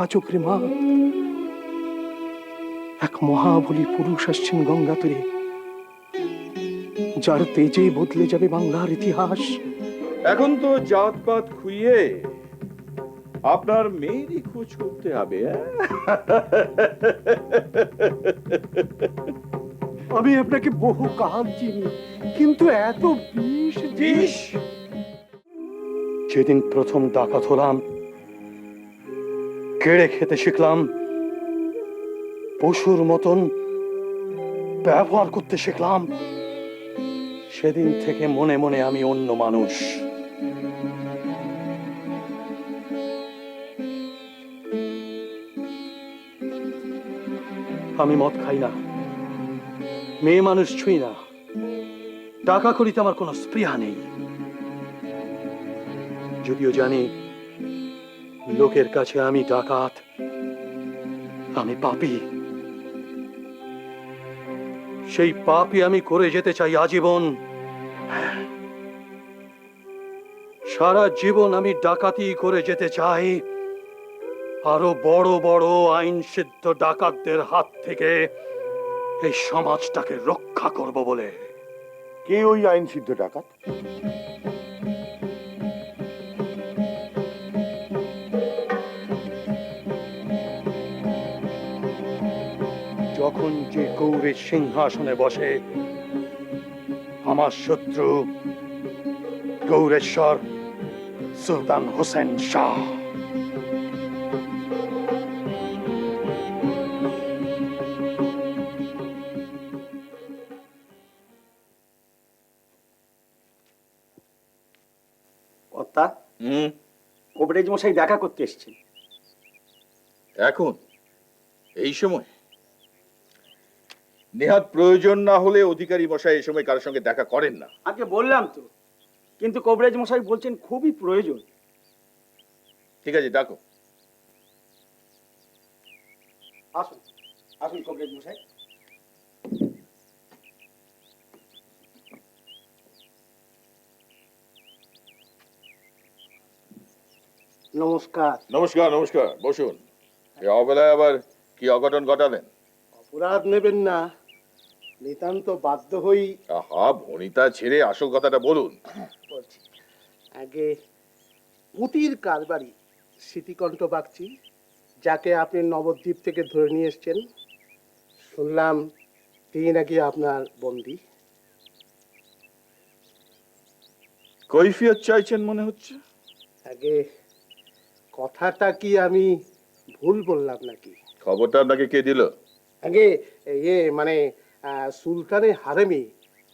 লোহা চোখরে মা, এক মহাবলী পুরুষ আসছেন গঙ্গা তীরে, যার তেজেই বদলে যাবে বাংলার ইতিহাস। এখন তো জাতপাত খুইয়ে আপনার মেয়েরই খোঁজ করতে হবে। আমি আপনাকে বহু কাল চিনি, কিন্তু এত বিষ বিষ? যেদিন প্রথম ডাকাত হলাম, কেড়ে খেতে শিখলাম, পশুর মতন ব্যবহার করতে শিখলাম, সেদিন থেকে মনে মনে আমি অন্য মানুষ। আমি মদ খাই না, মেয়ে মানুষ ছুঁই না, টাকা করিতে আমার কোনো স্পৃহা নেই। যদিও জানি লোকের কাছে আমি ডাকাত, আমি পাপী। সেই পাপই আমি করে যেতে চাই আজীবন। সারা জীবন আমি ডাকাতি করে যেতে চাই, আরো বড় বড় আইন সিদ্ধ ডাকাতদের হাত থেকে এই সমাজটাকে রক্ষা করব বলে। কে ওই আইন সিদ্ধ ডাকাত? যখন যে গৌরের সিংহাসনে বসে আমার শত্রু গৌরেশ্বর সুলতান হোসেন শাহ। কর্তা, কবিরাজ মশাই দেখা করতে এসেছেন। এখন এই সময় নেহাত প্রয়োজন না হলে অধিকারী মশাই এই সময় কারোর সঙ্গে দেখা করেন না। আগে বললাম তো, কিন্তু কবিরাজ মশাই বলছেন খুবই প্রয়োজন। ঠিক আছে, ডাকো। আসুন আসুন কবিরাজ মশাই। নমস্কার। নমস্কার নমস্কার, বসুন। এই অবেলায় আবার কি অঘটন ঘটালেন? অপরাধ নেবেন না, নিতান্ত বাধ্য হই আহা, ভনিতা ছেড়ে আসল কথাটা বলুন। বলছি। আগে পুঁতির কারবারি স্মৃতিকণ্ঠ বাগচি, যাকে আপনি নবদ্বীপ থেকে ধরে নিয়ে এসছেন, শুনলাম তিনি নাকি আপনার বন্দী। কৈফিয়ত চাইছেন মনে হচ্ছে। আগে কথাটা কি আমি ভুল বললাম নাকি? খবরটা আপনাকে কে দিল? আগে মানে সুলতানের হারেমে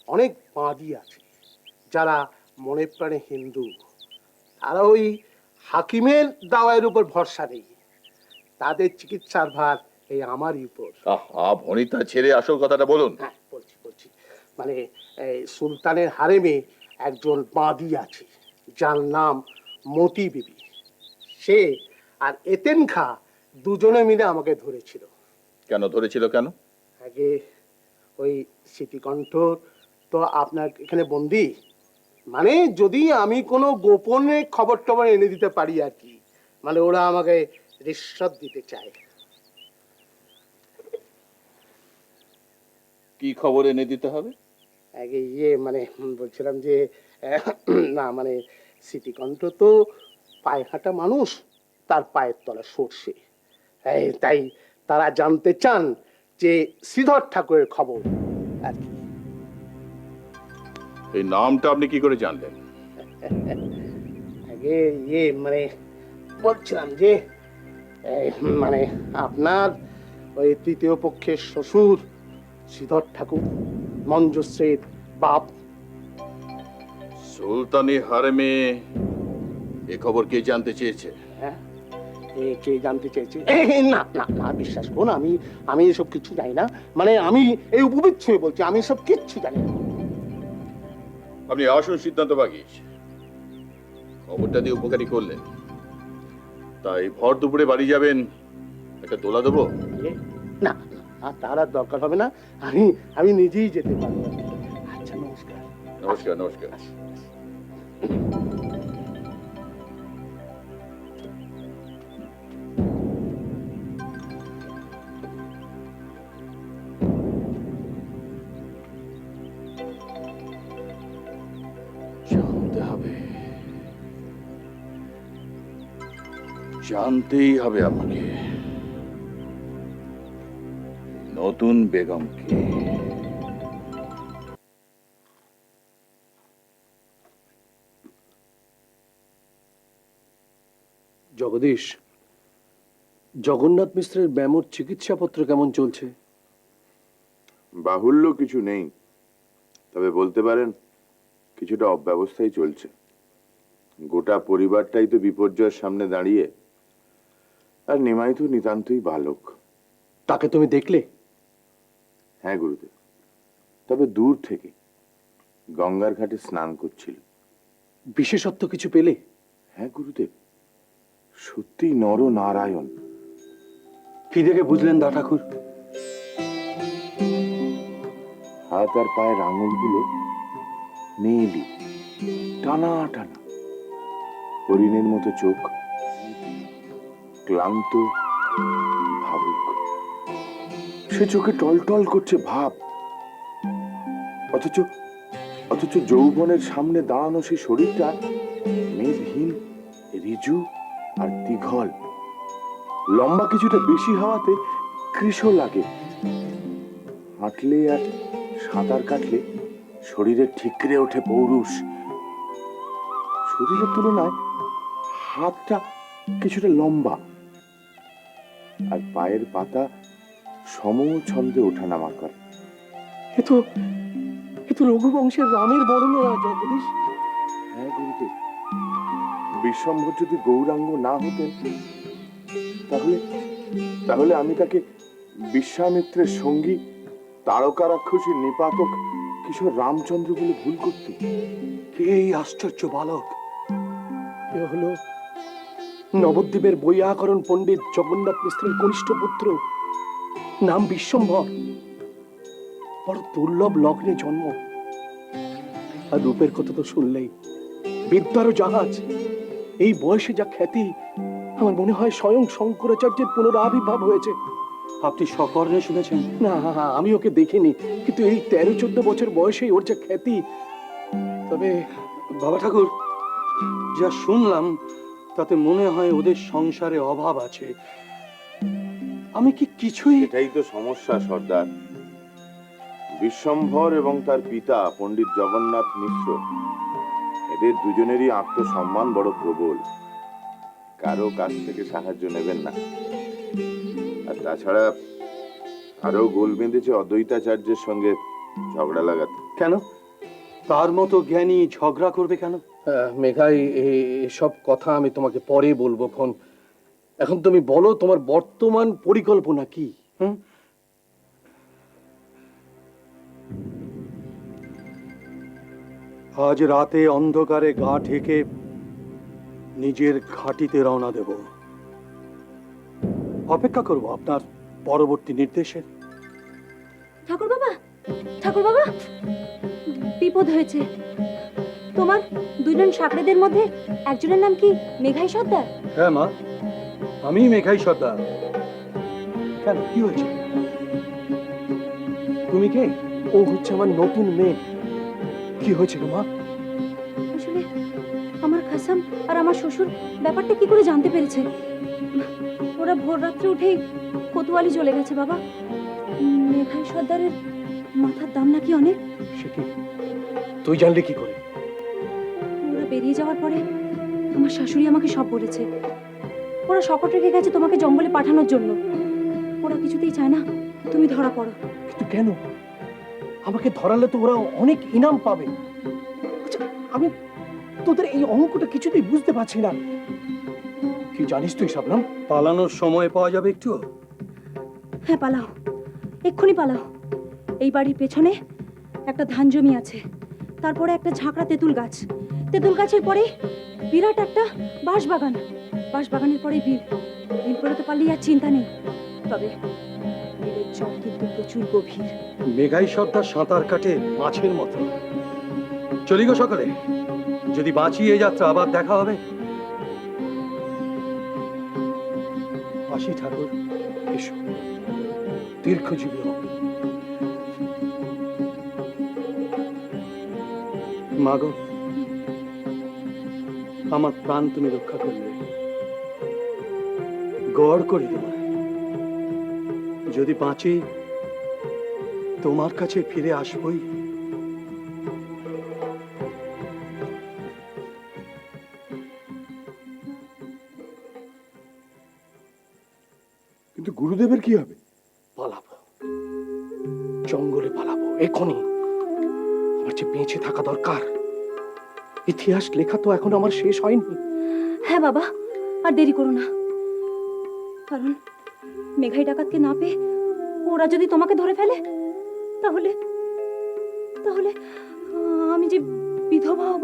অনেক বাঁধি আছে, যারা মনে প্রাণে হিন্দু। তারা ওই হাকিমের দাওয়াইয়ের উপর ভরসা নেই, তাদের চিকিৎসার ভার এই আমারই উপর। আহা, ভনিতা ছেড়ে আসল কথাটা বলুন। হ্যাঁ, বলছি। মানে এই সুলতানের হারেমে একজন বাঁধি আছে, যার নাম মতি বিবি। সে আর এতেন খা দুজনে মিলে আমাকে ধরেছিল। কেন ধরেছিল? কেন? আগে ওই স্মৃতিকণ্ঠ তো আপনার এখানে বন্দি, মানে যদি আমি কোনো গোপনে খবর টবর এনে দিতে পারি আর কি, মানে ওরা আমাকে রিশ্বত দিতে চায়। কি খবর এনে দিতে হবে? আগে মানে বলছিলাম যে না মানে স্মৃতিকণ্ঠ তো পায়ে হাঁটা মানুষ, তার পায়ের তলা সরষে। তাই তারা জানতে চান যে শ্রীধর ঠাকুরের খবর আর কি। এই নামটা আপনি কি করে জানলেন? আগে মানে বলছিলাম যে মানে আপনার ওই তৃতীয় পক্ষের শ্বশুর শ্রীধর ঠাকুর, মঞ্জুশ্রীর বাপ। সুলতানি হারেমে এ খবর কে জানতে চেয়েছে? হ্যাঁ, কে জানতে চেয়েছে? না না না, বিশ্বাস করুন, আমি এসব কিছু জানি না। মানে আমি এই উপবিচ্ছ হয়ে বলছি, আমি এসব কিচ্ছু জানি না। আপনি আসুন সিদ্ধান্ত বাগিস, খবরটা দিয়ে উপকারী করলেন। তাই ভর দুপুরে বাড়ি যাবেন, একটা দোলা দেবো। না, আর তার আর দরকার হবে না, আমি নিজেই যেতে পারবো। আচ্ছা, নমস্কার। নমস্কার নমস্কার। জানতেই হবে আমাকে নতুন বেগমকে। জগদীশ, জগন্নাথ মিশ্রের ব্যামোর চিকিৎসাপত্র কেমন চলছে? বাহুল্য কিছু নেই, তবে বলতে পারেন কিছুটা অব্যবস্থাই চলছে। গোটা পরিবারটাই তো বিপর্যয়ের সামনে দাঁড়িয়ে, আর নিমাই তো নিতান্তই বালক। তাকে তুমি দেখলে? হ্যাঁ গুরুদেব, তবে দূর থেকে, গঙ্গার ঘাটে স্নান করছিল। বিশেষত্ব কিছু পেলে? হ্যাঁ গুরুদেব, সত্যি নর নারায়ণ। কি দেখে বুঝলেন দা ঠাকুর? হাত আর পায়ের আঙুলগুলো নীলি, টানা টানা, হরিণের মতো চোখ, ক্লান্ত, ভাবুক। সে চোখে টলটল করছে ভাব, অথচ অথচ যৌবনের সামনে দাঁড়ানো সেই শরীরটা মেদহীন, ঋজু আর দীঘল। লম্বা কিছুটা বেশি হওয়াতে কৃশ লাগে। হাঁটলে আর সাঁতার কাটলে শরীরে ঠিকরে ওঠে পৌরুষ। শরীরের তুলনায় হাতটা কিছুটা লম্বা, আর পায়ের পাতা সম ছন্দে ওঠানামা করে। এ তো রঘুবংশের রামের বর্ণনা জগদীশ। হ্যাঁ গুরুদেব, বিশ্বম্ভর যদি গৌরাঙ্গ না হতেন, তাহলে তাহলে আমি তাকে বিশ্বামিত্রের সঙ্গী, তারকা রাক্ষসী নিপাতক কিশোর রামচন্দ্র বলে ভুল করতে। কে এই আশ্চর্য বালক? এ হলো নবদ্বীপের বৈয়াকরণ পণ্ডিত জগন্নাথ মিশ্রের কনিষ্ঠ পুত্র, নাম বিশ্বম্ভর। বড় দুর্লভ লগ্নে জন্ম, আর রূপের কথা তো শুনলেই, বিদ্যারও জাহাজ। এই বয়সে যা খ্যাতি, আমার মনে হয় স্বয়ং শঙ্করাচার্যের পুনরাবির্ভাব হয়েছে। আপনি সকর্ণে শুনেছেন? না, আমি ওকে দেখিনি, কিন্তু এই 13-14 বছর বয়সেই ওর যা খ্যাতি। তবে বাবা ঠাকুর, যা শুনলাম তাতে মনে হয় ওদের সংসারে অভাব আছে। আমি কি কিছুই... এটাই তো সমস্যা সর্দার। বিশ্বম্ভর এবং তার পিতা পণ্ডিত জগন্নাথ মিশ্র, এদের দুজনেরই আত্মসম্মান বড় প্রবল। কারো কাছ থেকে সাহায্য নেবেন না। আর তাছাড়া আরো গোল বেঁধেছে অদ্বৈতাচার্যের সঙ্গে ঝগড়া লাগাতে। কেন? তার মতো জ্ঞানী ঝগড়া করবে কেন? মেঘাই, এসব কথা আমি তোমাকে পরে বলবো। এখন তুমি বলো, তোমার বর্তমান পরিকল্পনা কি? আজ রাতে অন্ধকারে গা ঢেকে নিজের ঘাঁটিতে রওনা দেব। অপেক্ষা করব আপনার পরবর্তী নির্দেশের। ঠাকুর বাবা, বিপদ হয়েছে। তোমার দুজন সাকরেদের মধ্যে একজনের নাম কি মেঘাই সর্দার? হ্যাঁ মা, আমি মেঘাই সর্দার। কেন, কি হয়েছে? তুমি কে? ও হচ্ছে আমার নতুন মেয়ে। কি হয়েছে মা? আসলে আমার খাসাম আর আমার শ্বশুর ব্যাপারটা কি করে জানতে পেরেছে। ওরা ভোর রাত্রে উঠেই কোতোয়ালি চলে গেছে বাবা। মেঘাই সর্দারের মাথার দাম নাকি অনেক। সে কি? তুই জানলি কি করে? ওরা বেরিয়ে যাওয়ার পরে আমার শাশুড়ি আমাকে সব বলেছে। ওরা শপথ রেখে গেছে তোমাকে জঙ্গলে পাঠানোর জন্য। ওরা কিছুতেই চায় না তুমি ধরা পড়ো। কিন্তু কেন? আমাকে ধরালে তো ওরা অনেক ইনাম পাবে। আচ্ছা, আমি তোদের এই অঙ্কটা কিছুতেই বুঝতে পারছি না। কি জানিস তুই শাবনাম? পালানোর সময় পাওয়া যাবে একটু? হ্যাঁ, পালাও, এক্ষুনি পালাও। এই বাড়ির পেছনে একটা ধান জমি আছে, তারপরে একটা ঝাঁকড়া তেঁতুল গাছ, তেঁতুল গাছের পরে বিরাট একটা বাঁশবাগান, বাঁশবাগানের পরে বিল। বিল পেরোতে পারলেই আর চিন্তা নেই। তবে বিলের জল কিন্তু প্রচুর গভীর। মেঘাই সর্দার সাঁতার কাটে মাছের মতো। চলি গো সকালে, যদি বাঁচি এই যাত্রা আবার দেখা হবে। আসি ঠাকুর। এসো, দীর্ঘজীবী হোক। মাগো, আমার প্রাণ তুমি রক্ষা করলে। গড় করি তোমার। যদি বাঁচি তোমার কাছে ফিরে আসবই। কিন্তু গুরুদেবের কি হবে? পালাবো, জঙ্গলে পালাবো এখনই। আমার যে বেঁচে থাকা দরকার। ইতিহাস লেখা তো এখন আমার শেষ হয়নি। হ্যাঁ বাবা, আর দেরি করো না, কারণ মেঘাই ডাকাতকে না পেয়ে ওরা যদি তোমাকে ধরে ফেলে, তাহলে তাহলে আমি যে বিধবা হব।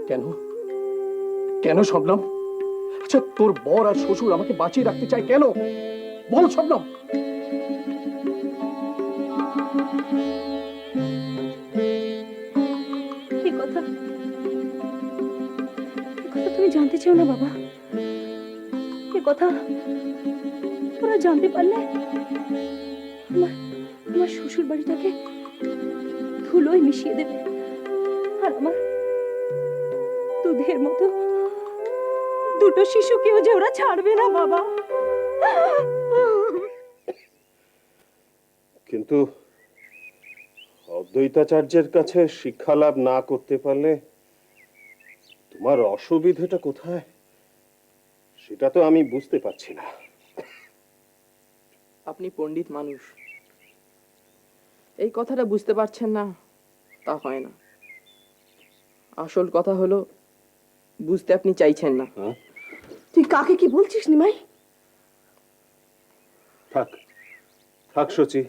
কেন কেন শবনম? আচ্ছা, তোর বর আর শ্বশুর আমাকে বাঁচিয়ে রাখতে চায় কেন? বল শবনম। এই কথা তুমি জানতে চাও না বাবা। এ কথা ওরা জানতে পারলে আমার আমার শ্বশুর বাড়িটাকে ধুলোয় মিশিয়ে দেবে, আর আমার দুধের মতো দুটো শিশুকেও যে ওরা ছাড়বে না বাবা। কিন্তু অদ্বৈতাচার্যের কাছে শিক্ষা লাভ না করতে পারলে তোমার অসুবিধাটা কোথায় সেটা তো আমি বুঝতে পারছি না। আপনি পণ্ডিত মানুষ, এই কথাটা বুঝতে পারছেন না তা হয় না। আসল কথা হলো বুঝতে আপনি চাইছেন না। তুই কাকে কি বলছিস নিমাই? থাক থাক সচি,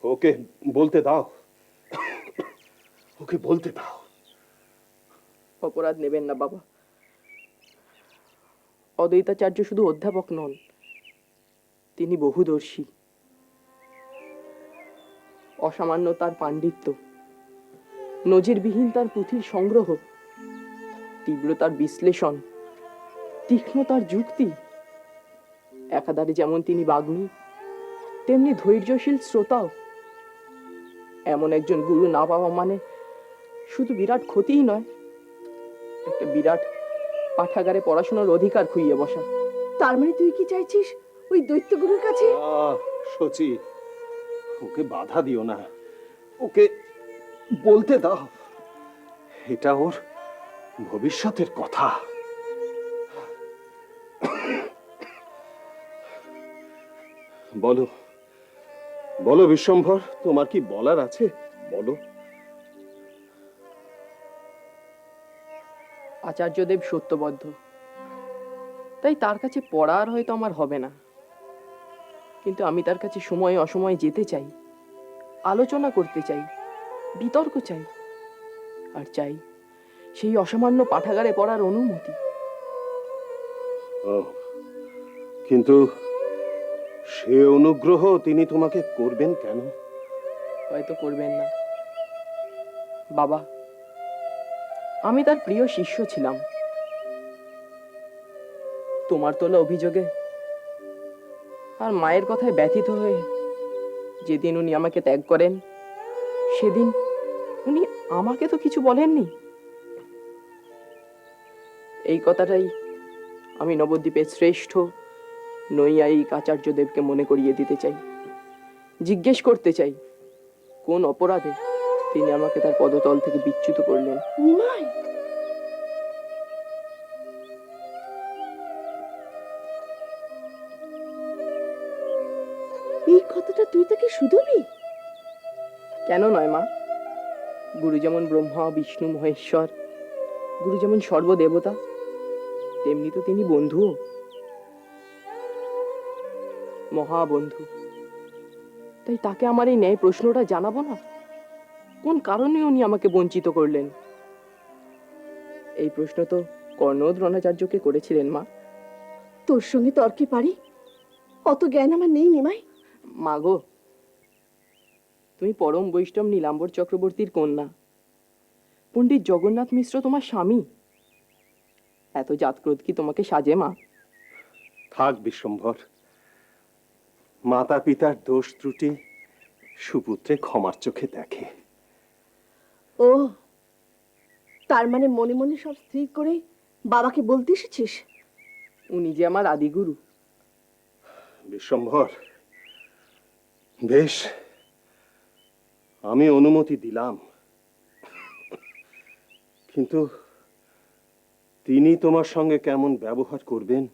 ওকে বলতে দাও, ওকে বলতে দাও। অপরাধ নেবেন না বাবা। অদ্বৈতাচার্য শুধু অধ্যাপক নন, তিনি বহুদর্শী। অসামান্য তার পাণ্ডিত্য, নজিরবিহীন তার পুঁথির সংগ্রহ, তীব্র তার বিশ্লেষণ, তীক্ষ্ণ তার যুক্তি। একাধারে যেমন তিনি বাগ্মী, তেমনি ধৈর্যশীল শ্রোতাও। এমন একজন গুরু না পাওয়া মানে শুধু বিরাট ক্ষতিই নয়, একটা বিরাট পাঠাগারে পড়াশোনার অধিকার খুইয়ে বসা। তার মানে তুই কি চাইছিস ওই দৈত্যগুরুর কাছে? সচি, ওকে বাধা দিও না, ওকে বলতে দাও। এটা ওর ভবিষ্যতের কথা। বলো বলো বিশ্বম্ভর, তোমার কি বলার আছে বলো। আচার্যদেব সত্যবদ্ধ, তাই তার কাছে পড়ার হয়তো আমার হবে না, কিন্তু আমি তার কাছে সময়ে অসময়ে যেতে চাই, আলোচনা করতে চাই, বিতর্ক চাই, আর চাই সেই অসামান্য পাঠাগারে পড়ার অনুমতি। ও, কিন্তু সে অনুগ্রহ তিনি তোমাকে করবেন কেন? হয়তো করবেন না বাবা। আমি তার প্রিয় শিষ্য ছিলাম। তোমার তোলা অভিযোগে আর মায়ের কথায় ব্যথিত হয়ে যেদিন উনি আমাকে ত্যাগ করেন, সেদিন উনি আমাকে তো কিছু বলেননি। এই কথাটাই আমি নবদ্বীপের শ্রেষ্ঠ নৈয়ায়িক আচার্যদেবকে মনে করিয়ে দিতে চাই। জিজ্ঞেস করতে চাই, কোন অপরাধে তিনি আমাকে তার পদতল থেকে বিচ্যুত করলেন। নিমাই, এই কথাটা তুই তাকে শুধুবি? কেন নয় মা? গুরু যেমন ব্রহ্মা বিষ্ণু মহেশ্বর, গুরু যেমন সর্বদেবতা, তেমনি তো তিনি বন্ধুও, মহাবন্ধু। তাই তাকে আমার এই ন্যায় প্রশ্নটা জানাবো না? কোন কারণে উনি আমাকে বঞ্চিত করলেন? এই প্রশ্ন তো কর্ণ দ্রোণাচার্যকে করেছিলেন মা। তোর সঙ্গে তর্কে পারি অত জ্ঞান আমার নেই নিমাই। মা গো, তুমি পরম বৈষ্ণব নীলাম্বর চক্রবর্তীর কন্যা, পণ্ডিত জগন্নাথ মিশ্র তোমার স্বামী। এত জাতক্রোধ কি তোমাকে সাজে মা? থাক বিশ্বম্ভর, মাতা পিতার দোষ ত্রুটি সুপুত্রে ক্ষমার চোখে দেখে। ও, তার মানে মনে মনে সব স্থির করে বাবাকে বলতে এসেছিস? উনি যে আমার আদিগুরু, বিশ্বম্ভর, বেশ, আমি অনুমতি দিলাম, কিন্তু তিনি তোমার সঙ্গে কেমন ব্যবহার করবেন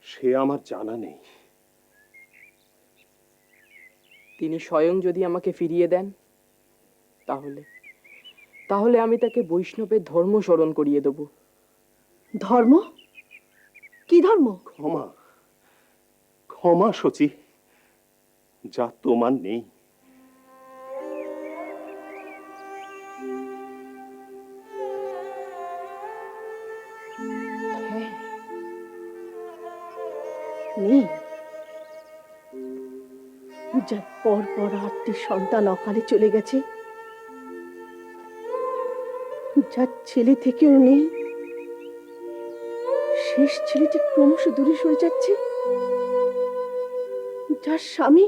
সে আমার জানা নেই। তিনি স্বয়ং যদি আমাকে ফিরিয়ে দেন, তাহলে তাহলে আমি তাকে বৈষ্ণবের ধর্ম স্মরণ করিয়ে দেব। ধর্ম? কি ধর্ম? ক্ষমা, ক্ষমা সচি, যা তোমার নেই। নেই। যার পর পর 8টি সন্তান অকালে চলে গেছে, যার ছেলে থেকেও নেই, শেষ ছেলেটি ক্রমশ দূরে সরে যাচ্ছে, যার স্বামী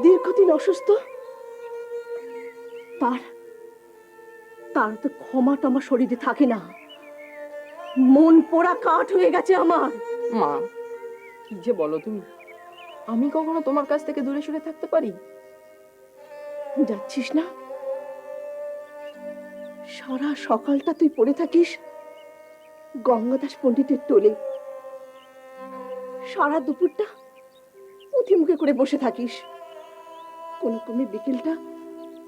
দীর্ঘদিন অসুস্থ, তার তার তো ক্ষমা টমা শরীরে থাকে না। মন পোড়া কাঠ হয়ে গেছে আমার। মা, কি যে বলো তুমি! আমি কখনো তোমার কাছ থেকে দূরে সরে থাকতে পারি? যাচ্ছিস না? সারা সকালটা তুই পড়ে থাকিস গঙ্গাদাস পণ্ডিতের টোলে, সারা দুপুরটা উঠি মুখে করে বসে থাকিস, কোন ক্রমে বিকেলটা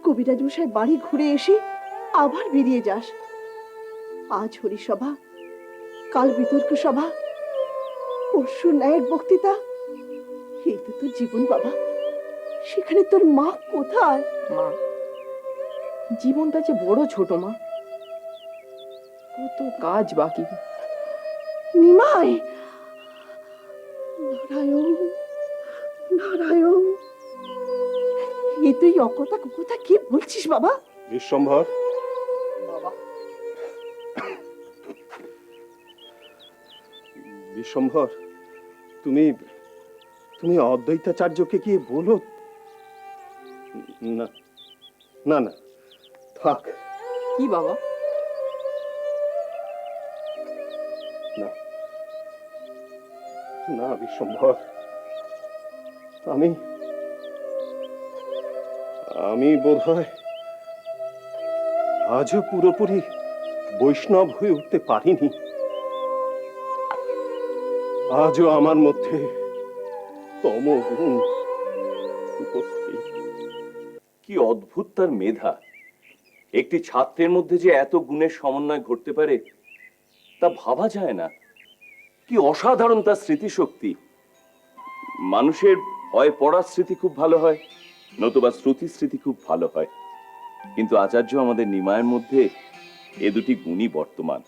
কবিরাজ মশাই বাড়ি ঘুরে এসে আবার বেরিয়ে যাস। আজ হরিসভা, কাল বিতর্ক সভা, পরশু ন্যায়ের বক্তৃতা। এই তো তোর জীবন বাবা, সেখানে তোর মা কোথায়? মা, জীবনটা যে বড় ছোট মা, কত কাজ বাকি। নিমাই, নারায়ণ নারায়ণ, এ তুই অকথা কুকথা কি বলছিস বাবা? বিশ্বম্ভর, বাবা, বিশ্বম্ভর, তুমি তুমি অদ্বৈতাচার্যকে গিয়ে বলো। না না না, থাক। কি বাবা? না না বিশ্বম্ভর, আমি আমি বোধহয় আজও পুরোপুরি বৈষ্ণব হয়ে উঠতে পারিনি। আজও আমার মধ্যে তমগুণ উপস্থিত। কি অদ্ভুত তার মেধা! একটি ছাত্রের মধ্যে যে এত গুণের সমন্বয় ঘটতে পারে তা ভাবা যায় না। কি অসাধারণ তার স্মৃতিশক্তি! মানুষের হয় পড়ার স্মৃতি খুব ভালো হয়, নতুবা শ্রুতি স্মৃতি খুব ভালো হয়, কিন্তু আচার্য আমাদের নিমায়ের মধ্যে এ দুটি গুণই বর্তমান।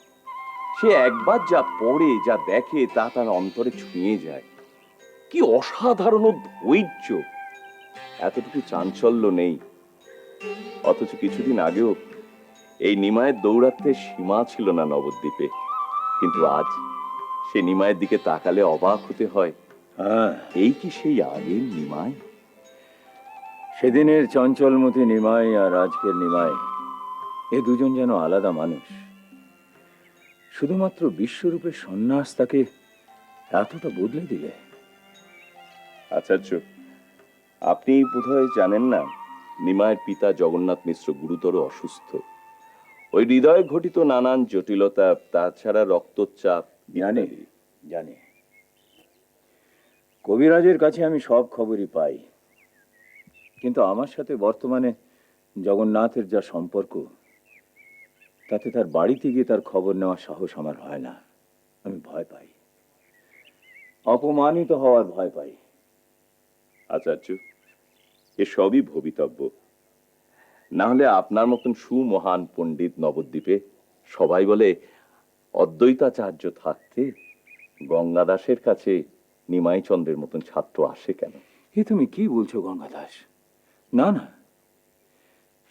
সে একবার যা পড়ে, যা দেখে, তা তার অন্তরে ছুঁয়ে যায়। কি অসাধারণ ধৈর্য! এতটুকু চাঞ্চল্য নেই, অথচ কিছুদিন আগেও এই নিমায়ের দৌরাত্মের সীমা ছিল না নবদ্বীপে, কিন্তু আজ সে নিমায়ের দিকে তাকালে অবাক হতে হয়। এই কি সেই আগের নিমায়? সেদিনের চঞ্চলমতি নিমাই আর আজকের নিমাই, এ দুজন যেন আলাদা মানুষ। শুধুমাত্র বিশ্বরূপের সন্ন্যাস তাকে এতটা বদলে দিলে। আচার্য, আপনি বোধহয় জানেন না, নিমায়ের পিতা জগন্নাথ মিশ্র গুরুতর অসুস্থ। ওই হৃদয় ঘটিত নানান জটিলতা, তাছাড়া রক্তচাপ। জানি জানি, কবিরাজের কাছে আমি সব খবরই পাই, কিন্তু আমার সাথে বর্তমানে জগন্নাথের যা সম্পর্ক, তাতে তার বাড়িতে গিয়ে তার খবর নেওয়ার সাহস আমার হয় না। আমি ভয় পাই, অপমানিত হওয়ার ভয় পাই। আচার্য, এ সবই ভবিতব্য। না হলে আপনার মতন সুমহান পণ্ডিত নবদ্বীপে সবাই বলে অদ্বৈতাচার্য থাকতে গঙ্গাদাসের কাছে নিমাইচন্দ্রের মতন ছাত্র আসে কেন? এ তুমি কি বলছো গঙ্গাদাস? না না,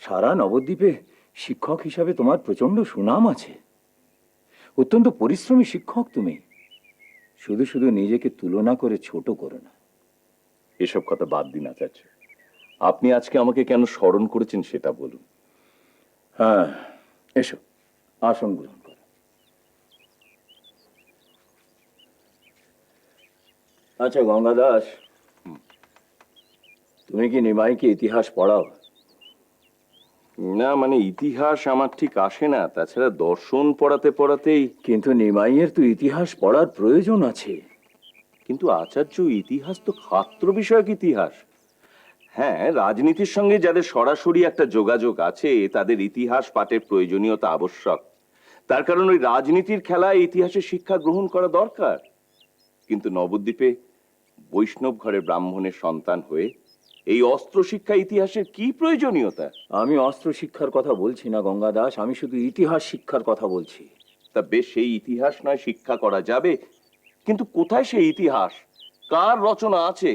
সারা নবদ্বীপে শিক্ষক হিসাবে তোমার প্রচন্ড সুনাম আছে। অত্যন্ত পরিশ্রমী শিক্ষক তুমি। শুধু শুধু নিজেকে তুলনা করে ছোট করো না। এসব কথা বাদ দিন আচার্য, আপনি আজকে আমাকে কেন স্মরণ করেছেন সেটা বলুন। হ্যাঁ, এসো, আসন গ্রহণ করো। আচ্ছা গঙ্গা দাস, তুমি কি নিমাইকে ইতিহাস পড়াও? না মানে ইতিহাস আমার ঠিক আসে না, তাছাড়া দর্শন পড়াতে পড়াতেই। কিন্তু নিমাইয়ের তো ইতিহাস পড়ার প্রয়োজন আছে। কিন্তু আচার্য, ইতিহাস তো ক্ষাত্র বিষয়ক ইতিহাস। হ্যাঁ, রাজনীতির সঙ্গে যাদের সরাসরি একটা যোগাযোগ আছে তাদের ইতিহাস পাঠের প্রয়োজনীয়তা আবশ্যক। তার কারণ ওই রাজনীতির খেলায় ইতিহাসের শিক্ষা গ্রহণ করা দরকার। কিন্তু নবদ্বীপে বৈষ্ণব ঘরের ব্রাহ্মণের সন্তান হয়ে এই অস্ত্র শিক্ষা ইতিহাসের কি প্রয়োজনীয়তা? আমি অস্ত্র শিক্ষার কথা বলছি না গঙ্গা দাস, আমি শুধু ইতিহাস শিক্ষার কথা বলছি। তা বেশ, সেই ইতিহাস নয় শিক্ষা করা যাবে, কিন্তু কোথায় সেই ইতিহাস? কার রচনা আছে?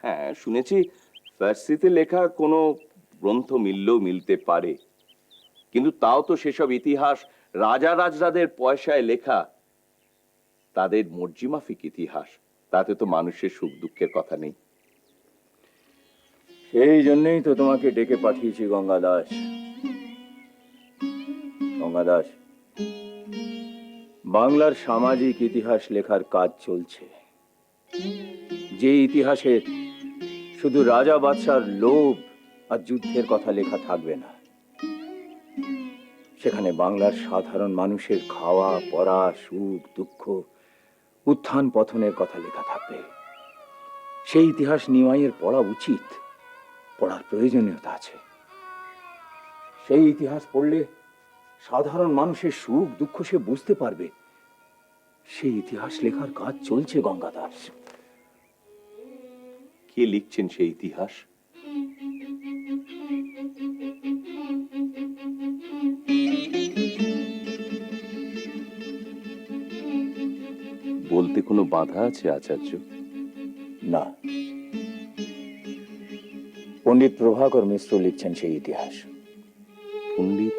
হ্যাঁ, শুনেছি ফার্সিতে লেখা কোনো গ্রন্থ মিললেও মিলতে পারে, কিন্তু তাও তো সেসব ইতিহাস রাজা রাজরাদের পয়সায় লেখা, তাদের মর্জিমাফিক ইতিহাস। তাতে তো মানুষের সুখ দুঃখের কথা নেই। সেই জন্যই তো তোমাকে ডেকে পাঠিয়েছি গঙ্গা দাস। গঙ্গা দাস, বাংলার সামাজিক ইতিহাস লেখার কাজ চলছে। যে ইতিহাসে শুধু রাজা বাদশার লোভ আর যুদ্ধের কথা লেখা থাকবে না, সেখানে বাংলার সাধারণ মানুষের খাওয়া পড়া, সুখ দুঃখ, উত্থান পতনের কথা লেখা থাকবে। সেই ইতিহাস নিমাইয়ের পড়া উচিত, পড়ার প্রয়োজনীয়তা আছে। সেই ইতিহাস পড়লে সাধারণ মানুষের সুখ দুঃখ সে বুঝতে পারবে। সেই ইতিহাস লেখার কাজ চলছে গঙ্গা দাস। কে লিখছেন সেই ইতিহাস? বলতে কোনো বাধা আছে আচার্য? না, পণ্ডিত প্রভাকর মিশ্র লিখছেন সেই ইতিহাস। পণ্ডিত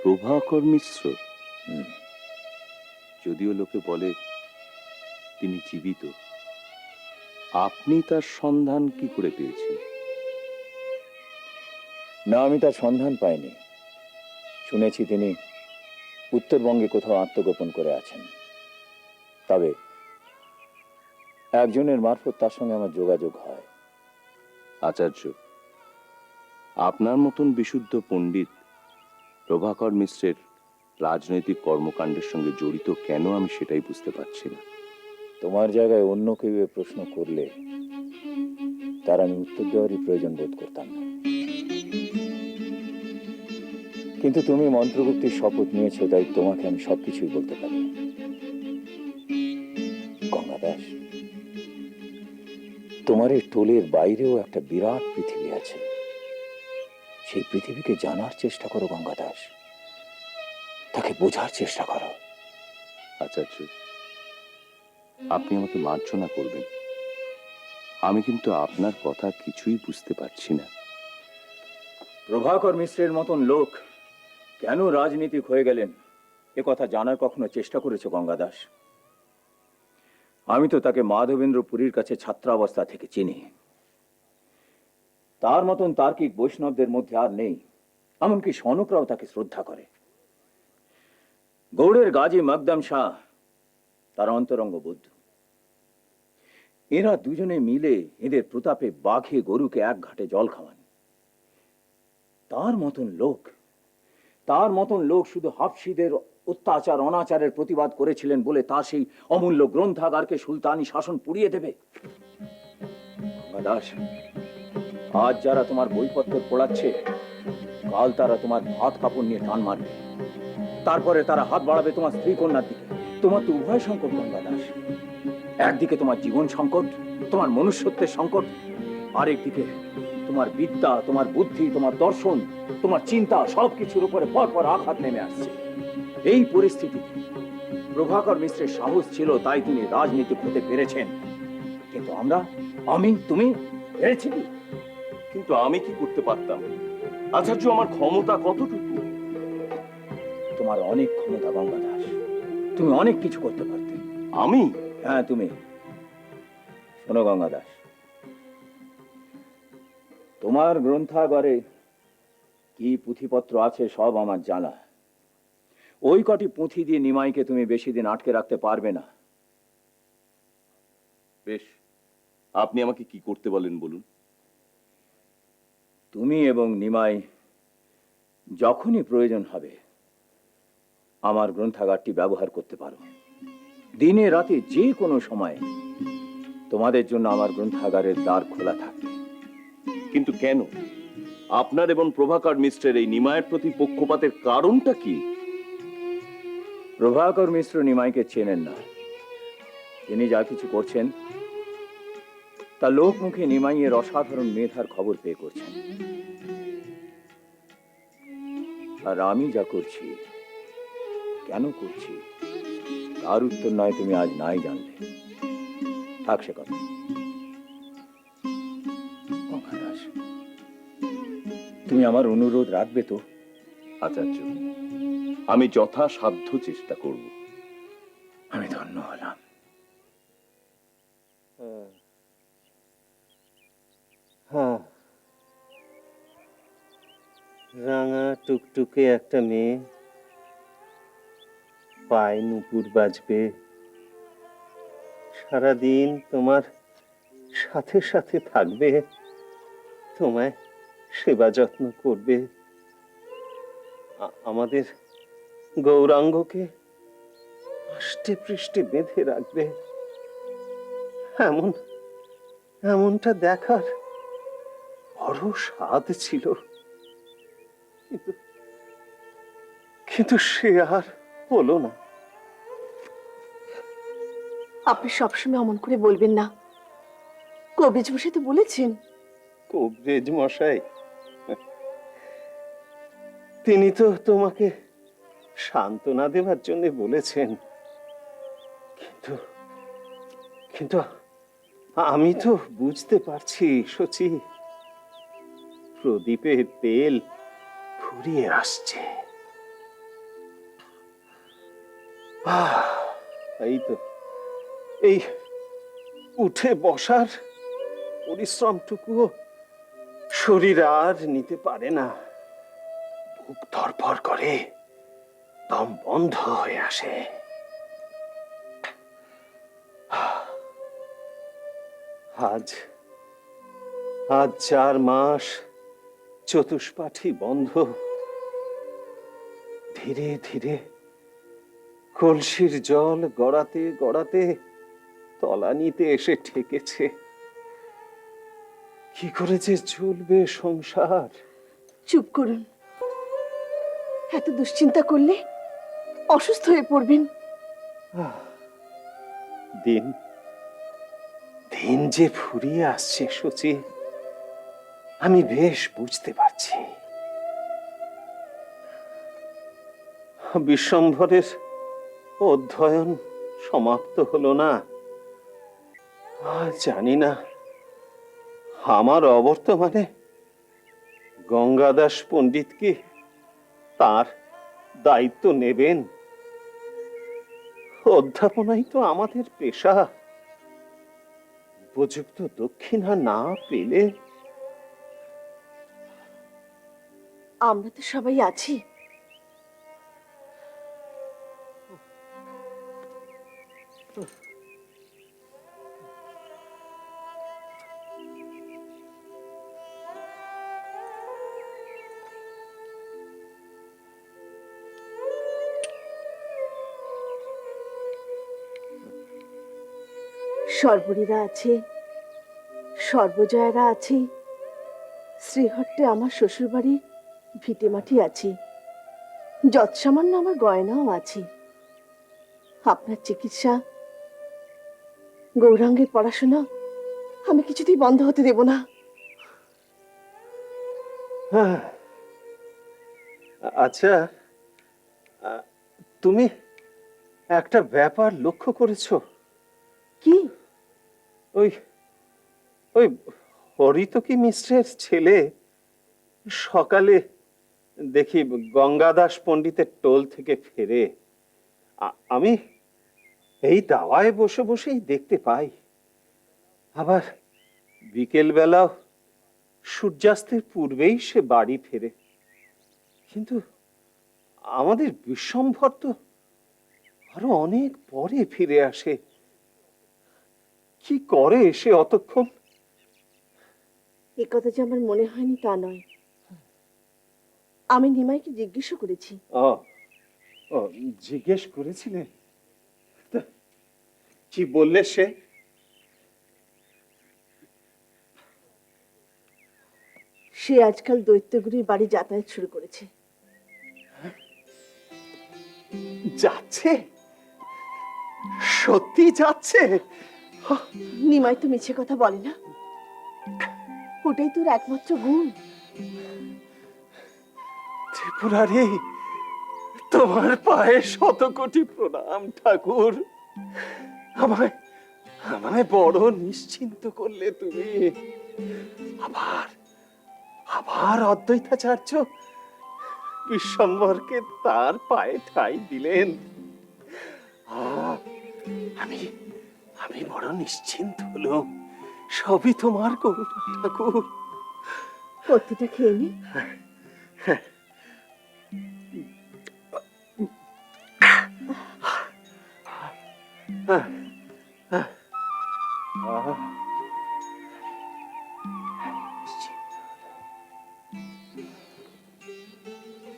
প্রভাকর মিশ্র? যদিও লোকে বলে তিনি জীবিত, আপনি তার সন্ধান কি করে পেয়েছেন? না, আমি তার সন্ধান পাইনি। শুনেছি তিনি উত্তরবঙ্গে কোথাও আত্মগোপন করে আছেন। তবে একজনের মারফত তার সঙ্গে আমার যোগাযোগ হয়। আচার্য, আপনার মতন বিশুদ্ধ পণ্ডিত প্রভাকর মিশ্রের রাজনৈতিক কর্মকাণ্ডের সঙ্গে জড়িত কেন, আমি সেটাই বুঝতে পারছি না। তোমার জায়গায় অন্য কেউ এ প্রশ্ন করলে তার আমি উত্তর দেওয়ারই প্রয়োজন বোধ করতাম না। কিন্তু তুমি মন্ত্রগুপ্তির শপথ নিয়েছো, তাই তোমাকে আমি সবকিছুই বলতে পারি। গঙ্গা দাস, তোমার এই টোলের বাইরেও একটা বিরাট পৃথিবী আছে। সেই পৃথিবীকে জানার চেষ্টা করো গঙ্গা দাস, তাকে বোঝার চেষ্টা করো। আচার্য, আপনি আমাকে মার্জনা করবেন, আমি কিন্তু আপনার কথা কিছুই বুঝতে পারছি না। প্রভাকর মিশ্রের মতন লোক কেন রাজনীতিক হয়ে গেলেন এ কথা জানার কখনো চেষ্টা করেছো গঙ্গা দাস? আমি তো তাকে মাধবেন্দ্র পুরীর কাছে ছাত্রাবস্থা থেকে চিনি। তার মতন তার্কিক বৈষ্ণবদের মধ্যে আর নেই, এমনকি সনকরাও তাকে শ্রদ্ধা করে। গৌড়ের গাজী মকদম শাহ তার অন্তরঙ্গ বৌদ্ধ। এরা দুজনে মিলে এদের প্রতাপে বাঘে গরুকে এক ঘাটে জল খাওয়ান। তার মতন লোক শুধু হাফসিদের অত্যাচার অনাচারের প্রতিবাদ করেছিলেন বলে তার সেই অমূল্য গ্রন্থাগারকে সুলতানি শাসন পুড়িয়ে দেবে? দাস, আজ যারা তোমার বইপত্র পড়াচ্ছে, কাল তারা তোমার ভাত কাপড় নিয়ে টান মারবে। তারপরে তারা হাত বাড়াবে তোমার স্ত্রী কন্যার দিকে। তোমার তো উভয় সংকট গঙ্গা দাস। একদিকে তোমার জীবন সংকট, তোমার মনুষ্যত্বের সংকট, আরেকদিকে তোমার বিদ্যা, তোমার বুদ্ধি, তোমার দর্শন, তোমার চিন্তা সবকিছুর উপরে পরপর আঘাত নেমে আসছে। এই পরিস্থিতিতে প্রভাকর মিশ্রের সাহস ছিল, তাই তিনি রাজনীতি হতে পেরেছেন। কিন্তু আমি তুমি পেরেছি কি? কিন্তু আমি কি করতে পারতাম আচার্য? আমার ক্ষমতা কতটুকু? তোমার অনেক ক্ষমতা গঙ্গা দাস, তুমি অনেক কিছু করতে পারতে। আমি? হ্যাঁ, তুমি। শোনো গঙ্গা দাস, তোমার গ্রন্থাগারে কি পুঁথিপত্র আছে সব আমার জানা। ওই কটি পুঁথি দিয়ে নিমাইকে তুমি বেশি দিন আটকে রাখতে পারবে না। বেশ, আপনি আমাকে কি করতে বলেন বলুন। তুমি এবং নিমাই যখনই প্রয়োজন হবে আমার গ্রন্থাগারটি ব্যবহার করতে পারো। দিনে রাতে যে কোনো সময় তোমাদের জন্য আমার গ্রন্থাগারের দ্বার খোলা থাকবে। কিন্তু কেন? আপনার এবং প্রভাকর মিশ্রের এই নিমায়ের প্রতি পক্ষপাতের কারণটা কি? প্রভাকর মিশ্র নিমাইকে চেনেন না। তিনি যা কিছু করছেন তা লোক মুখে নিমাইয়ের অসাধারণ মেধার খবর পেয়ে করছেন। আর আমি যা করছি, কেন করছি, তার উত্তর নয় তুমি আজ নাই জানলে। থাক সে কথা। গঙ্গাদাস, তুমি আমার অনুরোধ রাখবে তো? আচার্য, আমি যথাসাধ্য চেষ্টা করব। আমি ধন্য হলাম। হ্যাঁ, রাঙা টুকটুকে একটা মেয়ে, পায়ে নুপুর বাজবে, সারাদিন তোমার সাথে সাথে থাকবে, তোমায় সেবা যত্ন করবে, আমাদের গৌরাঙ্গকে আষ্টে পৃষ্ঠে বেঁধে রাখবে। এমনটা দেখার বড় স্বাদ ছিল, কিন্তু সে আর হলো না। আপনি সবসময় অমন করে বলবেন না। কবিজ বসে তো বলেছেন। কবরেজ মশাই, তিনি তো তোমাকে সান্ত্বনা দেওয়ার জন্য বলেছেন, কিন্তু কিন্তু আমি তো বুঝতে পারছি সচি, প্রদীপের তেল ফুরিয়ে আসছে। এই তো, এই উঠে বসার পরিশ্রমটুকুও শরীর আর নিতে পারে না। বুক ধরফর করে, দম বন্ধ হয়ে আসে। আজ 4 মাস চতুষ্পাঠী বন্ধ। ধীরে ধীরে কলসির জল গড়াতে গড়াতে তলানিতে এসে ঠেকেছে। কি করে যে চলবে সংসার? চুপ করুন। এত দুশ্চিন্তা করলে অসুস্থ হয়ে পড়বেন। দিন দিন যে ফুরিয়ে আসছে সচি, আমি বেশ বুঝতে পারছি। বিশ্বম্ভরের অধ্যয়ন সমাপ্ত হলো না। জানি না আমার অবর্তমানে গঙ্গাদাস পণ্ডিত কি তার দায়িত্ব নেবেন। অধ্যাপনাই তো আমাদের পেশা। উপযুক্ত দক্ষিণা না পেলে। আমরা তো সবাই আছি। সর্বরীরা আছে, সর্বজয়ারা আছে, শ্রীহট্টে আমার শ্বশুরবাড়ি ভিটে মাটি আছে, যৎসামান্য আমার গয়নাও আছে। আপনার চিকিৎসা, গৌরাঙ্গের পড়াশোনা আমি কিছুতেই বন্ধ হতে দেব না। আচ্ছা, তুমি একটা ব্যাপার লক্ষ্য করেছো? কি? ওই ওই হরিতকি মিশ্রের ছেলে সকালে দেখি গঙ্গাদাস পণ্ডিতের টোল থেকে ফেরে। আমি এই দাওয়ায় বসে বসেই দেখতে পাই। আবার বিকেল বেলাও সূর্যাস্তের পূর্বেই সে বাড়ি ফেরে। কিন্তু আমাদের বিশ্বম্ভর তো আরো অনেক পরে ফিরে আসে। কি করে সে অতক্ষণ? এ কথা যে আমার মনে হয়নি তা নয়, আমি নিমাইকে জিজ্ঞেস করেছি। ও ও, জিজ্ঞেস করেছিলে? তা কি বললে সে? সে আজকাল দৈত্যগুড়ির বাড়ি যাতায়াত শুরু করেছে। যাচ্ছে? সত্যি যাচ্ছে? নিমাই তো মিছে কথা বলে না, ওটাই তোর একমাত্র গুণ। ত্রিপুরারি, তোমার পায়ে শত কোটি প্রণাম ঠাকুর। আমায় আমায় বড় নিশ্চিন্ত করলে তুমি। আবার আবার অদ্বৈতাচার্য বিশ্বম্বরকে তার পায়ে ঠাঁই দিলেন। আমি আমি বড় নিশ্চিন্ত হলাম। সবই তোমার করুণা ঠাকুর। কর্তিটা খেয়ে নি।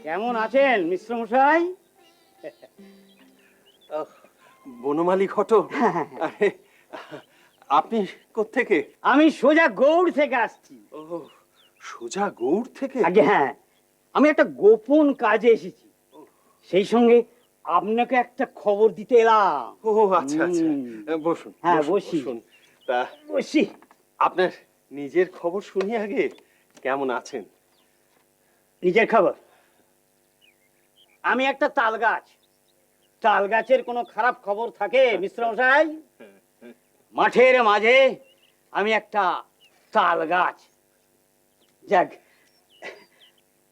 কেমন আছেন মিশ্র মশাই? বনমালী ঘটক, আরে, আপনি কোত্থেকে? আমি সোজা গৌড় থেকে আসছি। ও, সোজা গৌড় থেকে? আগে হ্যাঁ, আমি একটা গোপন কাজে এসেছি, সেই সঙ্গে আপনাকে একটা খবর দিতে এলাম। ও আচ্ছা আচ্ছা, বসুন। হ্যাঁ, বসুন, বসি। বসুন। তা বসি। আপনার নিজের খবর শুনি আগে, কেমন আছেন? নিজের খবর? আমি একটা তাল গাছ, তাল গাছের কোনো খারাপ খবর থাকে মিশ্র মশাই? মাঠের মাঝে আমি একটা তাল গাছ। যাক,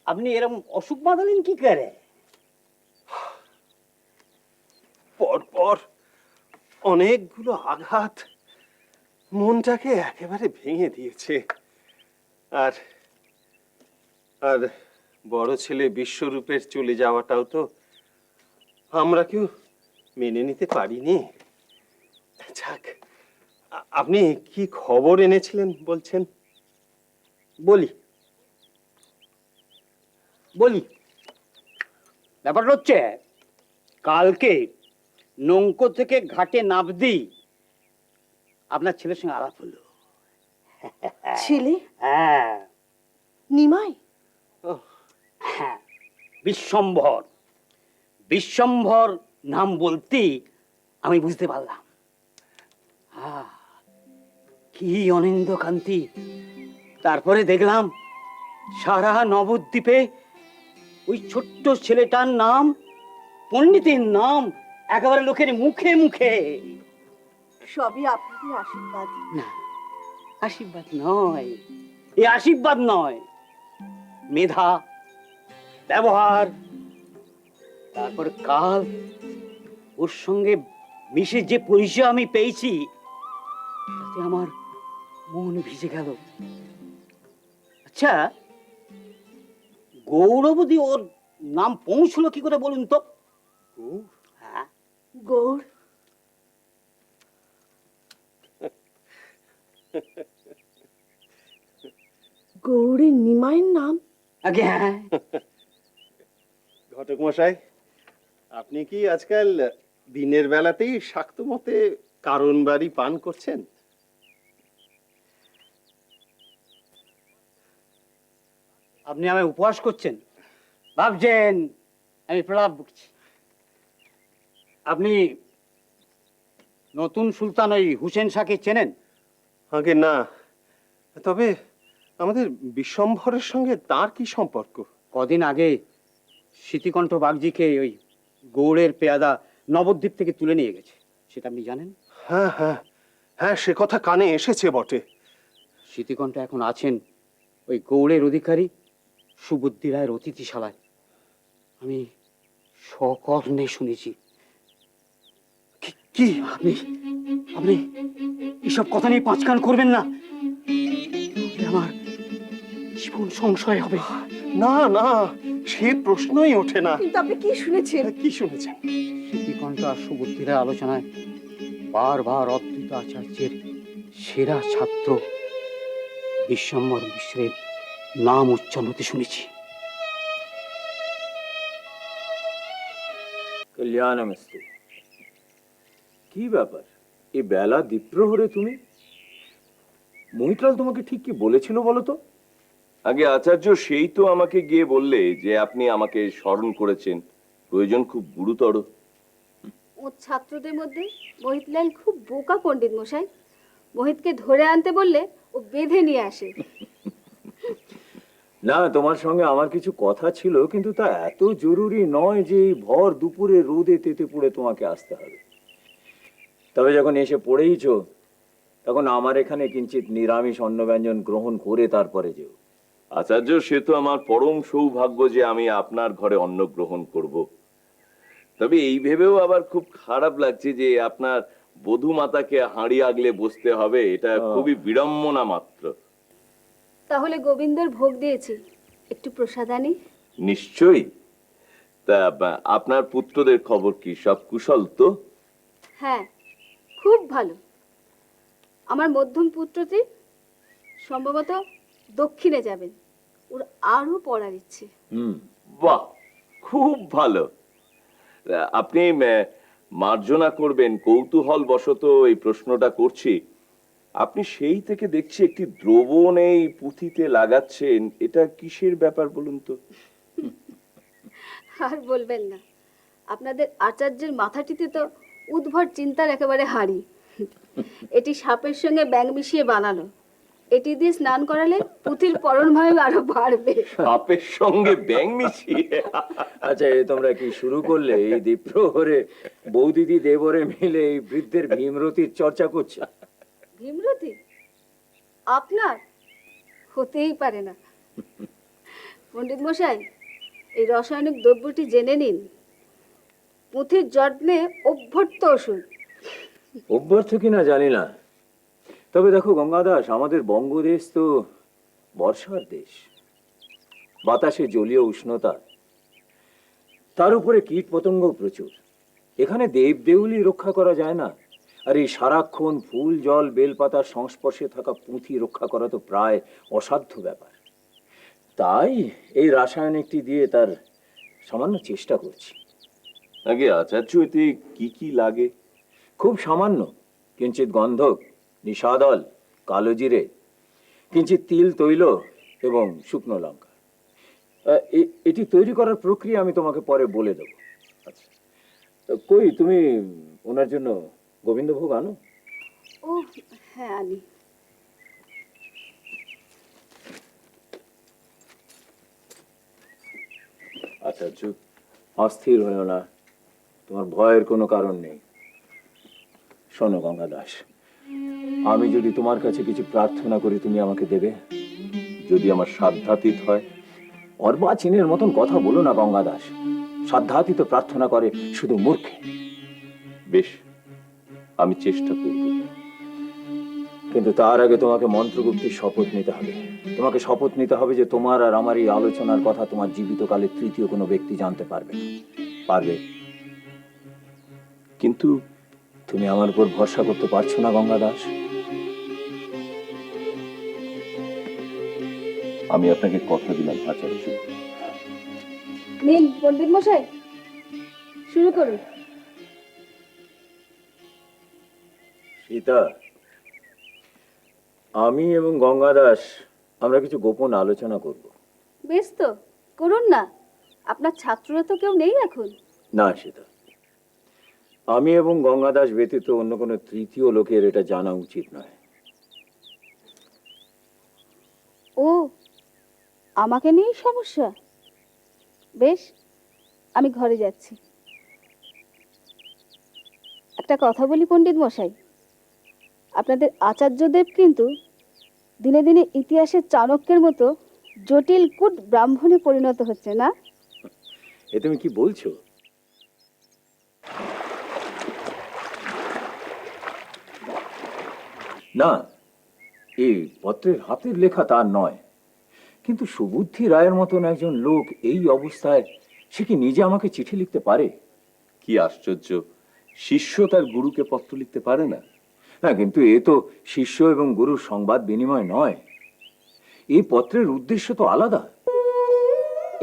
আপনি এরকম অসুখ বাঁধালেন কি করে? পরপর অনেকগুলো আঘাত মনটাকে একেবারে ভেঙে দিয়েছে। আর আর বড় ছেলে বিশ্বরূপের চলে যাওয়াটাও তো আমরা কেউ মেনে নিতে পারিনি। যাক, আপনি কি খবর এনেছিলেন বলছেন? বলি বলি ব্যাপারটা হচ্ছে, কালকে নৌকো থেকে ঘাটে নাবদি আপনার ছেলের সঙ্গে আলাপ হলো। ছেলে? হ্যাঁ নিমাই? হ্যাঁ, বিশ্বম্ভর। বিশ্বম্ভর নাম বলতেই আমি বুঝতে পারলাম কি অনিন্দ কান্তি। তারপরে দেখলাম সারা নবদ্বীপে ওই ছোট্ট ছেলেটার নাম, পণ্ডিতের নাম একেবারে লোকের মুখে মুখে। সবই আপনাদের আশীর্বাদ। না, আশীর্বাদ নয়, এ আশীর্বাদ নয়, মেধা, ব্যবহার। তারপর কাল ওর সঙ্গে মিশে যে পরিচয় আমি পেয়েছি, তাতে আমার মন ভিজে গেল। আচ্ছা, গৌরবতী ওর নাম পৌঁছলো কি করে বলুন তো? হ্যাঁ, গৌড়? গৌড়ের নিমাইয়ের নাম? আগে হ্যাঁ। ঘটক মশাই, আপনি কি আজকাল দিনের বেলাতেই শাক্ত মতে কারণ বাড়ি পান করছেন? আপনি আমায় উপহাস করছেন, ভাবছেন আমি প্রলাপ বকছি। আপনি নতুন সুলতান ওই হুসেন শাহকে চেনেন? আগে না, তবে আমাদের বিশ্বম্ভরের সঙ্গে তার কি সম্পর্ক? কদিন আগে স্মৃতিকণ্ঠ বাগজিকে ওই গৌড়ের পেয়াদা নবদ্বীপ থেকে তুলে নিয়ে গেছে, সেটা আপনি জানেন? হ্যাঁ হ্যাঁ হ্যাঁ, সে কথা কানে এসেছে বটে। স্মৃতিকণ্ঠ এখন আছেন ওই গৌড়ের অধিকারী সুবুদ্ধি রায়ের অতিথিশালায়। আমি সকর্ণে শুনেছি। কি আপনি আপনি এসব কথা নিয়ে পাঁচকান করবেন না, আমার জীবন সংশয় হবে। না না, সে প্রশ্নই ওঠে না। কিন্তু আপনি কি শুনেছেন? কি শুনেছেন? স্মৃতিকণ্ঠ আর সুবুদ্ধি রায় আলোচনায় বারবার অদ্বৈত আচার্যের সেরা ছাত্র বিশ্বম্বর মিশ্রের নাম উচ্চারণ হতে শুনেছি। কল্যাণমস্তু। কি ব্যাপার, এই বেলা দ্বীপ্রহরে তুমি? মহিতলাল তোমাকে ঠিক কি বলেছিল বলো তো? আগে আচার্য সেই তো আমাকে গিয়ে বললে যে আপনি আমাকে স্মরণ করেছেন, প্রয়োজন খুব গুরুতর। ও ছাত্রদের মধ্যে মোহিতলাল খুব বোকা পণ্ডিত মশাই। মোহিতকে ধরে আনতে বললে ও বেঁধে নিয়ে আসে। না, তোমার সঙ্গে আমার কিছু কথা ছিল, কিন্তু তা এত জরুরি নয় যে এই ভর দুপুরে রোদে তেতে পুড়ে তোমাকে আসতে হবে। তবে যখন এসে পড়েইছো, তখন আমার এখানে কিঞ্চিত নিরামিষ অন্নব্যঞ্জন গ্রহণ করে তারপরে যেও। আচার্য, সে তো আমার পরম সৌভাগ্য যে আমি আপনার ঘরে অন্ন গ্রহণ করব। তবে এই ভেবেও আবার খুব খারাপ লাগছে যে আপনার বধূ মাতাকে হাঁড়ি আগলে বসতে হবে, এটা খুবই বিড়ম্বনা মাত্র। তাহলে গোবিন্দর ভোগ দিয়েছি, একটু প্রসাদ আনি। নিশ্চয়ই। তা আপনার পুত্রদের খবর কি, সব কুশল তো? হ্যাঁ, খুব ভালো। আমার মধ্যম পুত্রটি সম্ভবত দক্ষিণে যাবেন, ওর আরো পড়ার ইচ্ছে। বাহ, খুব ভালো। আপনি মার্জনা করবেন, কৌতূহল বশত এই প্রশ্নটা করছি। আপনি সেই থেকে দেখছি একটি দ্রবণ এই পুঁথিতে লাগাচ্ছেন, এটা কিসের ব্যাপার বলুন তো? আর বলবেন না, আপনাদের আচার্যের মাথাটিতে তো উদ্ভট চিন্তার একেবারে হাড়ি। এটি সাপের সঙ্গে ব্যাঙ মিশিয়ে বানানো। এটি দিয়ে স্নান করালে পুঁথির পরণভাবে আরো বাড়বে। সাপের সঙ্গে ব্যাঙ মিশিয়ে? আচ্ছা, তোমরা কি শুরু করলে? এই দ্বীপ্রহরে বৌদিদি দেবরে মিলে এই বৃদ্ধের ভীমরতির চর্চা করছে। ভীমরতি আপনার? হতেই পারে না। পণ্ডিত মশাই, এই রাসায়নিক দ্রব্যটি জেনে নিন, পুঁথির যত্নে অভ্যর্থ ওষুধ। অভ্যর্থ কিনা জানি না, তবে দেখো গঙ্গাদাস, আমাদের বঙ্গদেশ তো বর্ষার দেশ। বাতাসে জলীয় উষ্ণতা, তার উপরে কীট পতঙ্গ প্রচুর। এখানে দেব দেউলি রক্ষা করা যায় না, আর এই সারাক্ষণ ফুল জল বেলপাতার সংস্পর্শে থাকা পুঁথি রক্ষা করা তো প্রায় অসাধ্য ব্যাপার। তাই এই রাসায়নিকটি দিয়ে তার সামান্য চেষ্টা করছি। আগে আচার্য, এতে কি কি লাগে? খুব সামান্য, কিঞ্চিত গন্ধক, নিষাদল, কালো জিরে, কিঞ্চিত তিল তৈল এবং শুকনো লঙ্কা। এটি তৈরি করার প্রক্রিয়া আমি তোমাকে পরে বলে দেব। আচ্ছা, কই তুমি ওনার জন্য গোবিন্দভোগ আনো। ও হ্যাঁ, আনি। আচার্য, অস্থির হয়েও না, তোমার ভয়ের কোনো কারণ নেই। শোনো গঙ্গা দাস, আমি যদি তোমার কাছে কিছু প্রার্থনা করি, তুমি আমাকে দেবে? যদি আমার সাধ্যাতীত হয়। অর্বাচীনের মতন কথা বলো না গঙ্গা দাস, সাধ্যাতীত প্রার্থনা করে শুধু মূর্খে। বেশ, আমি চেষ্টা করব। কিন্তু তার আগে তোমাকে মন্ত্রগুপ্তির শপথ নিতে হবে। তোমাকে শপথ নিতে হবে যে তোমার আর আমার এই আলোচনার কথা তোমার জীবিতকালে তৃতীয় কোনো ব্যক্তি জানতে পারবে না। পারবে? কিন্তু তুমি আমার উপর ভরসা করতে পারছো না গঙ্গা দাস? আমি আপনাকে কথা দিলাম আচার্য। নিন পণ্ডিত মশাই, শুরু করুন। সীতা, আমি এবং গঙ্গা দাস আমরা কিছু গোপন আলোচনা করব। বেশ তো, করুন না। আপনার ছাত্ররা তো কেউ নেই এখন। না সীতা, আমি এবং গঙ্গা দাস ব্যতীত অন্য কোনো তৃতীয় লোকের এটা জানা উচিত নয়। ও, আমাকে নিয়েই সমস্যা? বেশ, আমি ঘরে যাচ্ছি। একটা কথা বলি পণ্ডিত মশাই, আপনাদের আচার্যদেব কিন্তু দিনে দিনে ইতিহাসের চাণক্যের মতো জটিল কূট ব্রাহ্মণে পরিণত হচ্ছে না? এ তুমি কি বলছো? না, এই পত্রের হাতের লেখা তার নয়, কিন্তু সুবুদ্ধি রায়ের মতন একজন লোক এই অবস্থায় সে কি নিজে আমাকে চিঠি লিখতে পারে? কি আশ্চর্য, শিষ্য তার গুরুকে পত্র লিখতে পারে না? না, কিন্তু এ তো শিষ্য এবং গুরুর সংবাদ বিনিময় নয়। এই পত্রের উদ্দেশ্য তো আলাদা।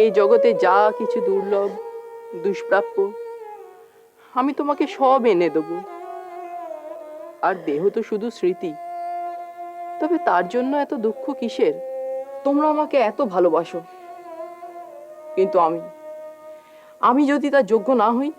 এই জগতে যা কিছু দুর্লভ, দুষ্প্রাপ্য, আমি তোমাকে সব এনে দেব। আর দেহ তো শুধু স্মৃতি, তবে তার জন্য এত দুঃখ কিসের? তোমরা আমাকে এত ভালোবাসো, কিন্তু আমি যদি তার যোগ্য না হই?